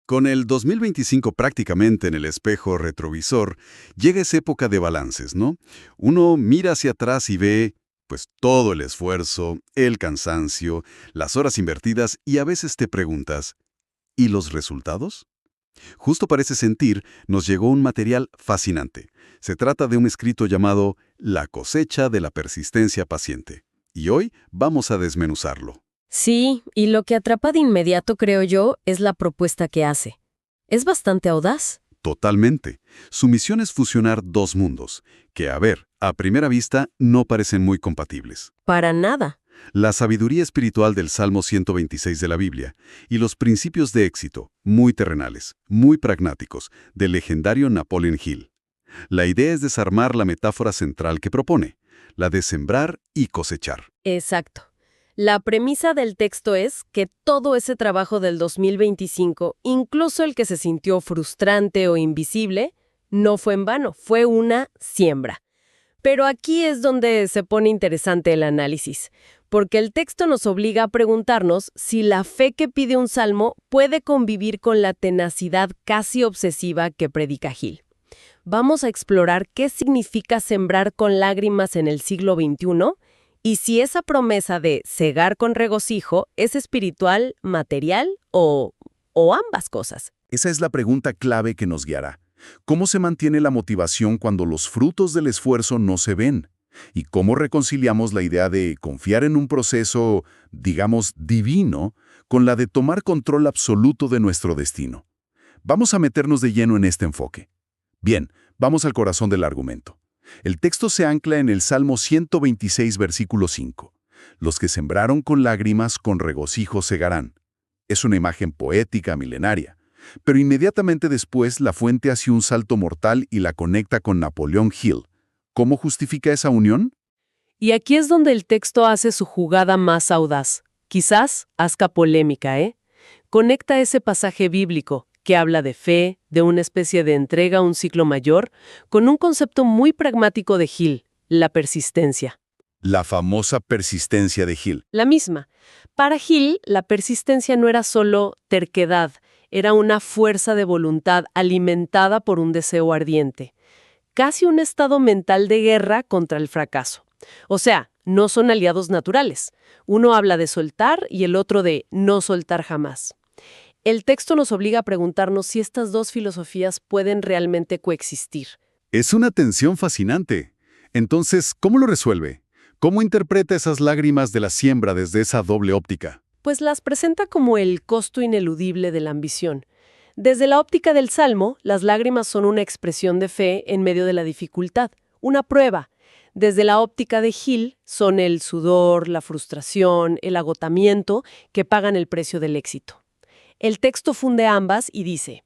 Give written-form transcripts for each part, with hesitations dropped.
Con el 2025 prácticamente en el espejo retrovisor, llega esa época de balances, ¿no? Uno mira hacia atrás y ve, pues, todo el esfuerzo, el cansancio, las horas invertidas y a veces te preguntas, ¿y los resultados? Justo para ese sentir, nos llegó un material fascinante. Se trata de un escrito llamado La cosecha de la persistencia paciente. Y hoy vamos a desmenuzarlo. Sí, y lo que atrapa de inmediato, creo yo, es la propuesta que hace. Es bastante audaz. Totalmente. Su misión es fusionar dos mundos, que, a ver, a primera vista, no parecen muy compatibles. Para nada. La sabiduría espiritual del Salmo 126 de la Biblia y los principios de éxito, muy terrenales, muy pragmáticos, del legendario Napoleon Hill. La idea es desarmar la metáfora central que propone, la de sembrar y cosechar. Exacto. La premisa del texto es que todo ese trabajo del 2025, incluso el que se sintió frustrante o invisible, no fue en vano, fue una siembra. Pero aquí es donde se pone interesante el análisis, porque el texto nos obliga a preguntarnos si la fe que pide un salmo puede convivir con la tenacidad casi obsesiva que predica Hill. Vamos a explorar qué significa sembrar con lágrimas en el siglo XXI y si esa promesa de segar con regocijo es espiritual, material o ambas cosas. Esa es la pregunta clave que nos guiará. ¿Cómo se mantiene la motivación cuando los frutos del esfuerzo no se ven? ¿Y cómo reconciliamos la idea de confiar en un proceso, digamos, divino, con la de tomar control absoluto de nuestro destino? Vamos a meternos de lleno en este enfoque. Bien, vamos al corazón del argumento. El texto se ancla en el Salmo 126, versículo 5. Los que sembraron con lágrimas, con regocijo segarán. Es una imagen poética, milenaria. Pero inmediatamente después la fuente hace un salto mortal y la conecta con Napoleon Hill. ¿Cómo justifica esa unión? Y aquí es donde el texto hace su jugada más audaz. Quizás hasta polémica, ¿eh? Conecta ese pasaje bíblico que habla de fe, de una especie de entrega a un ciclo mayor, con un concepto muy pragmático de Hill, la persistencia. La famosa persistencia de Hill. La misma. Para Hill, la persistencia no era solo terquedad, era una fuerza de voluntad alimentada por un deseo ardiente. Casi un estado mental de guerra contra el fracaso. O sea, no son aliados naturales. Uno habla de soltar y el otro de no soltar jamás. El texto nos obliga a preguntarnos si estas dos filosofías pueden realmente coexistir. Es una tensión fascinante. Entonces, ¿cómo lo resuelve? ¿Cómo interpreta esas lágrimas de la siembra desde esa doble óptica? Pues las presenta como el costo ineludible de la ambición. Desde la óptica del Salmo, las lágrimas son una expresión de fe en medio de la dificultad, una prueba. Desde la óptica de Hill, son el sudor, la frustración, el agotamiento que pagan el precio del éxito. El texto funde ambas y dice,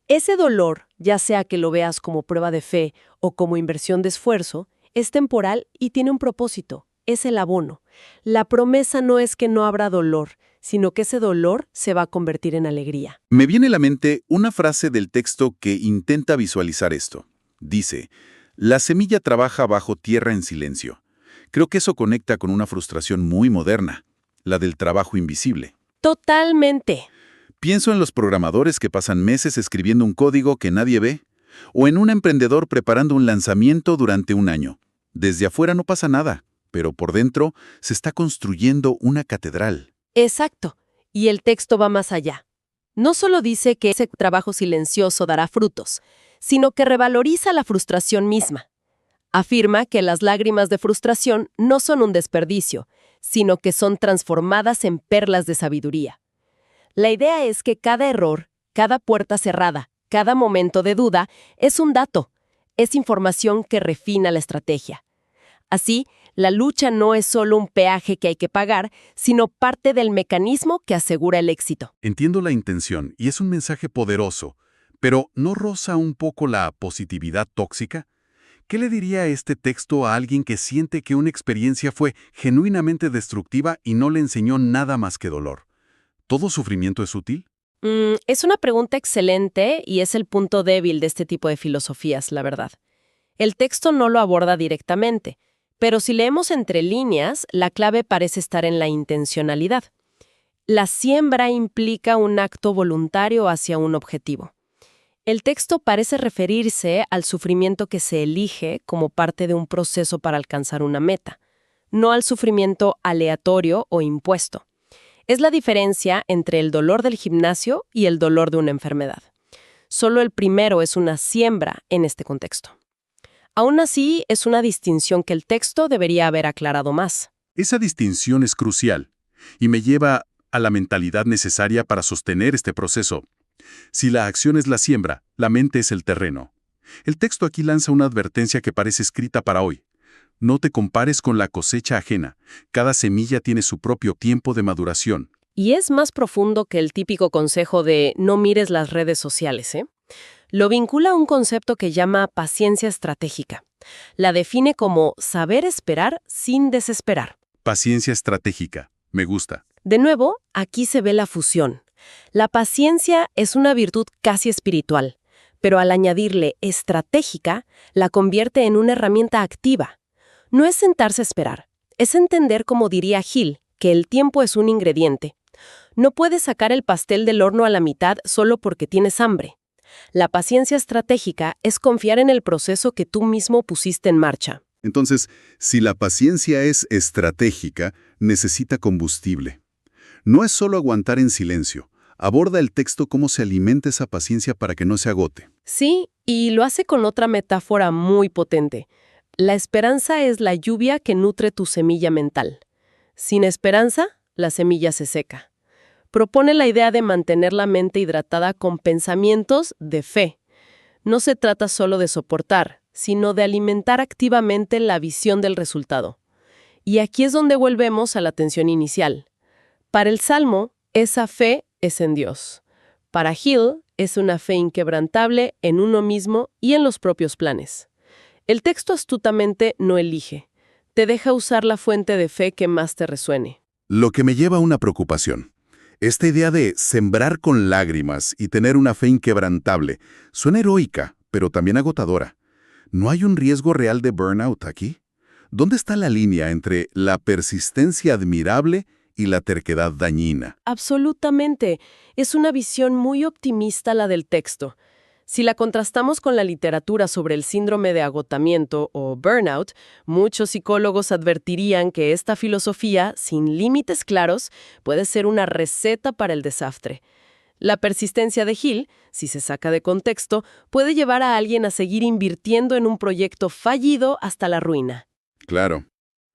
ese dolor, ya sea que lo veas como prueba de fe o como inversión de esfuerzo, es temporal y tiene un propósito, es el abono. La promesa no es que no habrá dolor, sino que ese dolor se va a convertir en alegría. Me viene a la mente una frase del texto que intenta visualizar esto. Dice, la semilla trabaja bajo tierra en silencio. Creo que eso conecta con una frustración muy moderna, la del trabajo invisible. Totalmente. Pienso en los programadores que pasan meses escribiendo un código que nadie ve, o en un emprendedor preparando un lanzamiento durante un año. Desde afuera no pasa nada, pero por dentro se está construyendo una catedral. Exacto. Y el texto va más allá. No solo dice que ese trabajo silencioso dará frutos, sino que revaloriza la frustración misma. Afirma que las lágrimas de frustración no son un desperdicio, sino que son transformadas en perlas de sabiduría. La idea es que cada error, cada puerta cerrada, cada momento de duda es un dato, es información que refina la estrategia. Así, la lucha no es solo un peaje que hay que pagar, sino parte del mecanismo que asegura el éxito. Entiendo la intención y es un mensaje poderoso, pero ¿no roza un poco la positividad tóxica? ¿Qué le diría este texto a alguien que siente que una experiencia fue genuinamente destructiva y no le enseñó nada más que dolor? ¿Todo sufrimiento es útil? Es una pregunta excelente y es el punto débil de este tipo de filosofías, la verdad. El texto no lo aborda directamente, pero si leemos entre líneas, la clave parece estar en la intencionalidad. La siembra implica un acto voluntario hacia un objetivo. El texto parece referirse al sufrimiento que se elige como parte de un proceso para alcanzar una meta, no al sufrimiento aleatorio o impuesto. Es la diferencia entre el dolor del gimnasio y el dolor de una enfermedad. Solo el primero es una siembra en este contexto. Aún así, es una distinción que el texto debería haber aclarado más. Esa distinción es crucial y me lleva a la mentalidad necesaria para sostener este proceso. Si la acción es la siembra, la mente es el terreno. El texto aquí lanza una advertencia que parece escrita para hoy. No te compares con la cosecha ajena. Cada semilla tiene su propio tiempo de maduración. Y es más profundo que el típico consejo de no mires las redes sociales, ¿eh? Lo vincula a un concepto que llama paciencia estratégica. La define como saber esperar sin desesperar. Paciencia estratégica. Me gusta. De nuevo, aquí se ve la fusión. La paciencia es una virtud casi espiritual, pero al añadirle estratégica, la convierte en una herramienta activa. No es sentarse a esperar, es entender, como diría Hill, que el tiempo es un ingrediente. No puedes sacar el pastel del horno a la mitad solo porque tienes hambre. La paciencia estratégica es confiar en el proceso que tú mismo pusiste en marcha. Entonces, si la paciencia es estratégica, necesita combustible. No es solo aguantar en silencio. Aborda el texto cómo se alimenta esa paciencia para que no se agote. Sí, y lo hace con otra metáfora muy potente. La esperanza es la lluvia que nutre tu semilla mental. Sin esperanza, la semilla se seca. Propone la idea de mantener la mente hidratada con pensamientos de fe. No se trata solo de soportar, sino de alimentar activamente la visión del resultado. Y aquí es donde volvemos a la tensión inicial. Para el Salmo, esa fe es en Dios. Para Hill, es una fe inquebrantable en uno mismo y en los propios planes. El texto astutamente no elige. Te deja usar la fuente de fe que más te resuene. Lo que me lleva a una preocupación. Esta idea de sembrar con lágrimas y tener una fe inquebrantable suena heroica, pero también agotadora. ¿No hay un riesgo real de burnout aquí? ¿Dónde está la línea entre la persistencia admirable y la terquedad dañina? Absolutamente. Es una visión muy optimista la del texto. Si la contrastamos con la literatura sobre el síndrome de agotamiento o burnout, muchos psicólogos advertirían que esta filosofía, sin límites claros, puede ser una receta para el desastre. La persistencia de Hill, si se saca de contexto, puede llevar a alguien a seguir invirtiendo en un proyecto fallido hasta la ruina. Claro.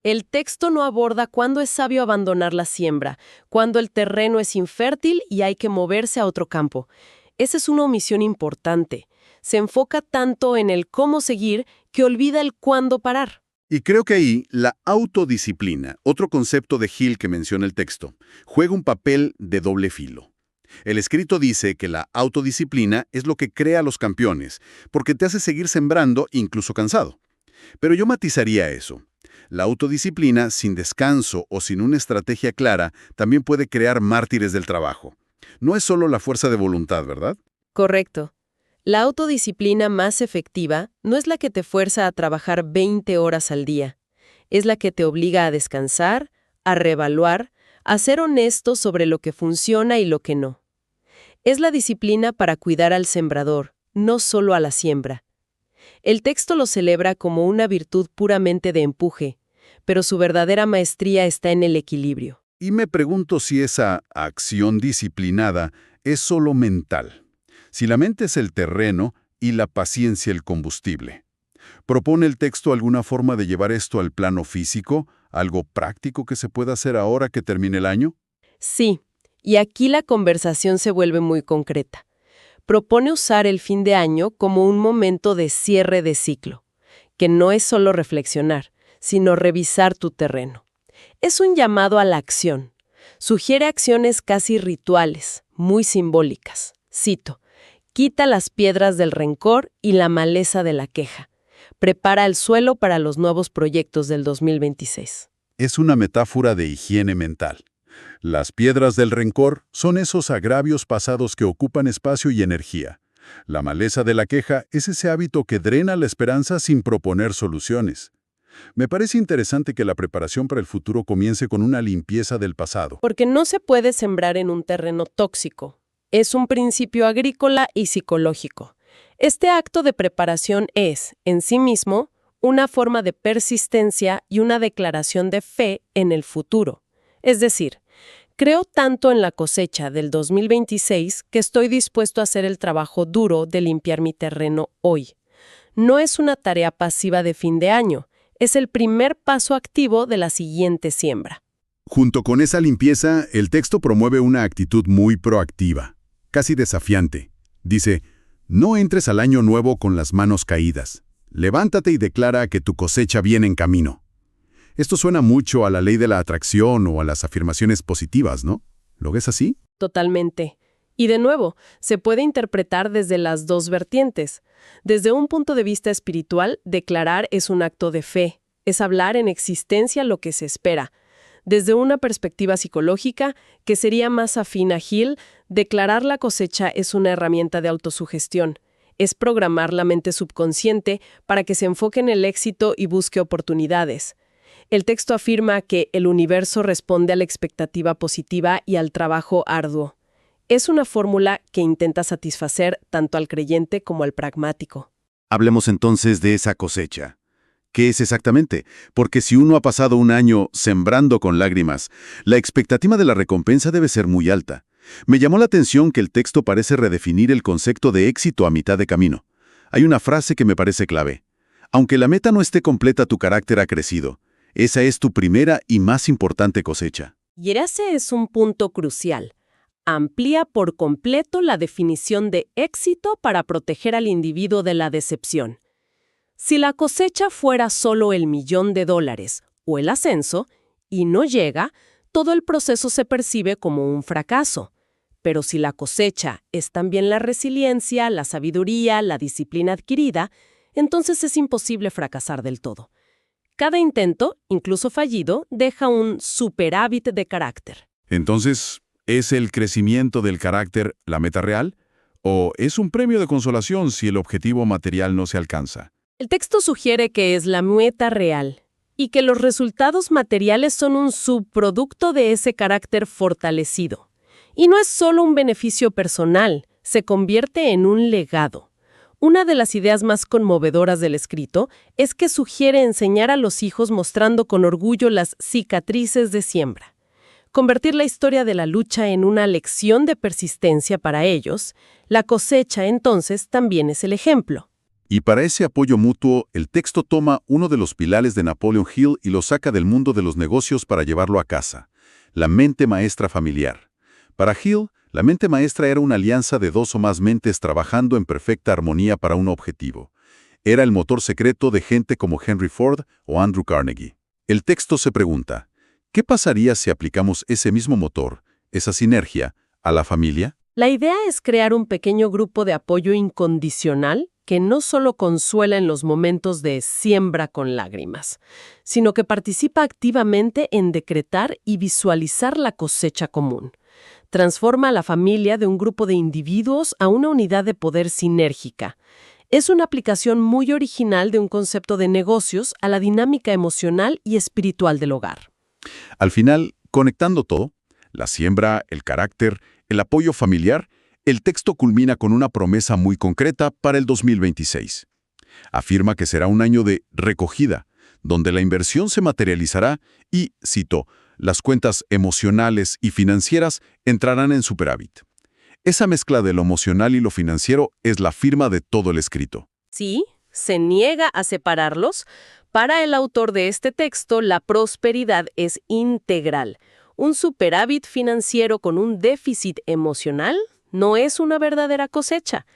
El texto no aborda cuándo es sabio abandonar la siembra, cuándo el terreno es infértil y hay que moverse a otro campo. Esa es una omisión importante. Se enfoca tanto en el cómo seguir que olvida el cuándo parar. Y creo que ahí la autodisciplina, otro concepto de Hill que menciona el texto, juega un papel de doble filo. El escrito dice que la autodisciplina es lo que crea a los campeones, porque te hace seguir sembrando incluso cansado. Pero yo matizaría eso. La autodisciplina, sin descanso o sin una estrategia clara, también puede crear mártires del trabajo. No es solo la fuerza de voluntad, ¿verdad? Correcto. La autodisciplina más efectiva no es la que te fuerza a trabajar 20 horas al día. Es la que te obliga a descansar, a reevaluar, a ser honesto sobre lo que funciona y lo que no. Es la disciplina para cuidar al sembrador, no solo a la siembra. El texto lo celebra como una virtud puramente de empuje, pero su verdadera maestría está en el equilibrio. Y me pregunto si esa acción disciplinada es solo mental. Si la mente es el terreno y la paciencia el combustible. ¿Propone el texto alguna forma de llevar esto al plano físico? ¿Algo práctico que se pueda hacer ahora que termine el año? Sí, y aquí la conversación se vuelve muy concreta. Propone usar el fin de año como un momento de cierre de ciclo, que no es solo reflexionar, sino revisar tu terreno. Es un llamado a la acción. Sugiere acciones casi rituales, muy simbólicas. Cito, quita las piedras del rencor y la maleza de la queja. Prepara el suelo para los nuevos proyectos del 2026. Es una metáfora de higiene mental. Las piedras del rencor son esos agravios pasados que ocupan espacio y energía. La maleza de la queja es ese hábito que drena la esperanza sin proponer soluciones. Me parece interesante que la preparación para el futuro comience con una limpieza del pasado. Porque no se puede sembrar en un terreno tóxico. Es un principio agrícola y psicológico. Este acto de preparación es, en sí mismo, una forma de persistencia y una declaración de fe en el futuro. Es decir, creo tanto en la cosecha del 2026 que estoy dispuesto a hacer el trabajo duro de limpiar mi terreno hoy. No es una tarea pasiva de fin de año, es el primer paso activo de la siguiente siembra. Junto con esa limpieza, el texto promueve una actitud muy proactiva, casi desafiante. Dice, no entres al año nuevo con las manos caídas. Levántate y declara que tu cosecha viene en camino. Esto suena mucho a la ley de la atracción o a las afirmaciones positivas, ¿no? ¿Lo ves así? Totalmente. Y de nuevo, se puede interpretar desde las dos vertientes. Desde un punto de vista espiritual, declarar es un acto de fe, es hablar en existencia lo que se espera. Desde una perspectiva psicológica, que sería más afín a Hill, declarar la cosecha es una herramienta de autosugestión. Es programar la mente subconsciente para que se enfoque en el éxito y busque oportunidades. El texto afirma que el universo responde a la expectativa positiva y al trabajo arduo. Es una fórmula que intenta satisfacer tanto al creyente como al pragmático. Hablemos entonces de esa cosecha. ¿Qué es exactamente? Porque si uno ha pasado un año sembrando con lágrimas, la expectativa de la recompensa debe ser muy alta. Me llamó la atención que el texto parece redefinir el concepto de éxito a mitad de camino. Hay una frase que me parece clave. Aunque la meta no esté completa, tu carácter ha crecido. Esa es tu primera y más importante cosecha. Y ese es un punto crucial. Amplía por completo la definición de éxito para proteger al individuo de la decepción. Si la cosecha fuera solo el $1.000.000 o el ascenso, y no llega, todo el proceso se percibe como un fracaso. Pero si la cosecha es también la resiliencia, la sabiduría, la disciplina adquirida, entonces es imposible fracasar del todo. Cada intento, incluso fallido, deja un superávit de carácter. Entonces, ¿es el crecimiento del carácter la meta real? ¿O es un premio de consolación si el objetivo material no se alcanza? El texto sugiere que es la meta real y que los resultados materiales son un subproducto de ese carácter fortalecido. Y no es solo un beneficio personal, se convierte en un legado. Una de las ideas más conmovedoras del escrito es que sugiere enseñar a los hijos mostrando con orgullo las cicatrices de siembra. Convertir la historia de la lucha en una lección de persistencia para ellos, la cosecha entonces también es el ejemplo. Y para ese apoyo mutuo, el texto toma uno de los pilares de Napoleon Hill y lo saca del mundo de los negocios para llevarlo a casa: la mente maestra familiar. Para Hill, la mente maestra era una alianza de dos o más mentes trabajando en perfecta armonía para un objetivo. Era el motor secreto de gente como Henry Ford o Andrew Carnegie. El texto se pregunta, ¿qué pasaría si aplicamos ese mismo motor, esa sinergia, a la familia? La idea es crear un pequeño grupo de apoyo incondicional que no solo consuela en los momentos de siembra con lágrimas, sino que participa activamente en decretar y visualizar la cosecha común. Transforma a la familia de un grupo de individuos a una unidad de poder sinérgica. Es una aplicación muy original de un concepto de negocios a la dinámica emocional y espiritual del hogar. Al final, conectando todo, la siembra, el carácter, el apoyo familiar, el texto culmina con una promesa muy concreta para el 2026. Afirma que será un año de recogida, donde la inversión se materializará y, cito, las cuentas emocionales y financieras entrarán en superávit. Esa mezcla de lo emocional y lo financiero es la firma de todo el escrito. Sí, se niega a separarlos. Para el autor de este texto, la prosperidad es integral. Un superávit financiero con un déficit emocional no es una verdadera cosecha.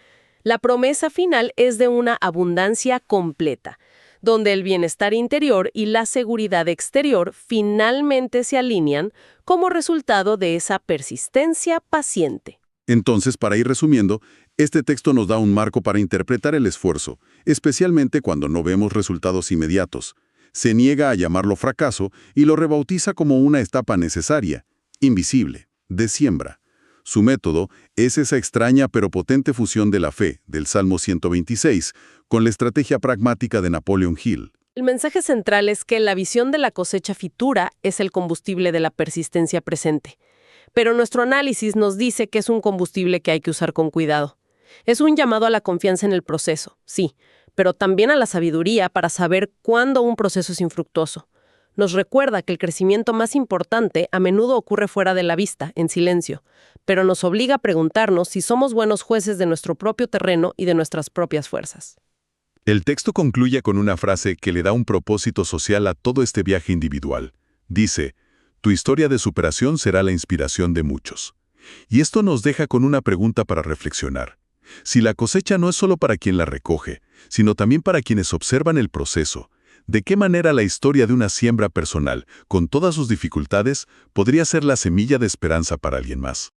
La promesa final es de una abundancia completa, donde el bienestar interior y la seguridad exterior finalmente se alinean como resultado de esa persistencia paciente. Entonces, para ir resumiendo, este texto nos da un marco para interpretar el esfuerzo, especialmente cuando no vemos resultados inmediatos. Se niega a llamarlo fracaso y lo rebautiza como una etapa necesaria, invisible, de siembra. Su método es esa extraña pero potente fusión de la fe, del Salmo 126, con la estrategia pragmática de Napoleon Hill. El mensaje central es que la visión de la cosecha futura es el combustible de la persistencia presente. Pero nuestro análisis nos dice que es un combustible que hay que usar con cuidado. Es un llamado a la confianza en el proceso, sí, pero también a la sabiduría para saber cuándo un proceso es infructuoso. Nos recuerda que el crecimiento más importante a menudo ocurre fuera de la vista, en silencio, pero nos obliga a preguntarnos si somos buenos jueces de nuestro propio terreno y de nuestras propias fuerzas. El texto concluye con una frase que le da un propósito social a todo este viaje individual. Dice, tu historia de superación será la inspiración de muchos. Y esto nos deja con una pregunta para reflexionar. Si la cosecha no es solo para quien la recoge, sino también para quienes observan el proceso, ¿de qué manera la historia de una siembra personal, con todas sus dificultades, podría ser la semilla de esperanza para alguien más?